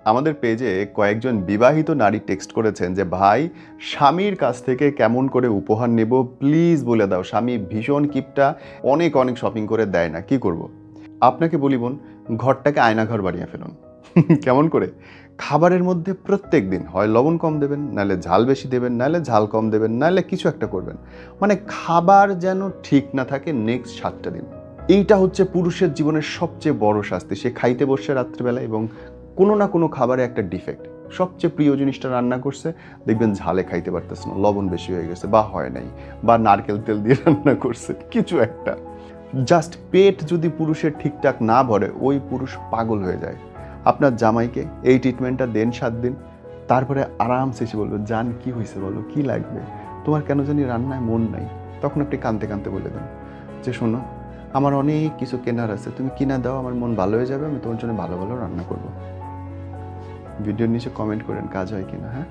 আমাদের পেজে কয়েকজন বিবাহিত নারী টেক্সট করেছেন যে ভাই স্বামীর কাছ থেকে কেমন করে উপহার নেব প্লিজ বলে দাও, স্বামী ভীষণ কিপটা, অনেক অনেক শপিং করে দেয় না, কি করব। আপনাকে বলি বোন, ঘরটাকে আয়নাঘর বানিয়ে ফেলুন। কেমন করে? খাবারের মধ্যে প্রত্যেক দিন হয় লবণ কম দেবেন, নাহলে ঝাল বেশি দেবেন, নাহলে ঝাল কম দেবেন, নাহলে কিছু একটা করবেন, মানে খাবার যেন ঠিক না থাকে নেক্সট 7টা দিন। এইটা হচ্ছে পুরুষের জীবনের সবচেয়ে বড় শাস্তি। সে খাইতে বসছে রাত্রিবেলা এবং কোনো না কোনো খাবারে একটা ডিফেক্ট, সবচেয়ে প্রিয় জিনিসটা রান্না করছে, দেখবেন ঝালে খাইতে পারতেছে না, লবণ বেশি হয়ে গেছে বা হয় নাই, বা নারকেল তেল দিয়ে রান্না করছে, কিছু একটা। জাস্ট পেট যদি পুরুষের ঠিকঠাক না ভরে ওই পুরুষ পাগল হয়ে যায়। আপনার জামাইকে এই ট্রিটমেন্টটা দেন 7 দিন, তারপরে আরামসে এসে বলবেন জান কি হয়েছে বলো, কি লাগবে, তোমার কেন জানি রান্নায় মন নাই। তখন আপনি কাঁদতে কাঁদতে বলে দেন যে শোনো, আমার অনেক কিছু কেনার আছে, তুমি কিনা দাও, আমার মন ভালো হয়ে যাবে, আমি তোমার জন্য ভালো ভালো রান্না করবো। ভিডিওর নিচে কমেন্ট করেন কাজ হয় কিনা। হ্যাঁ।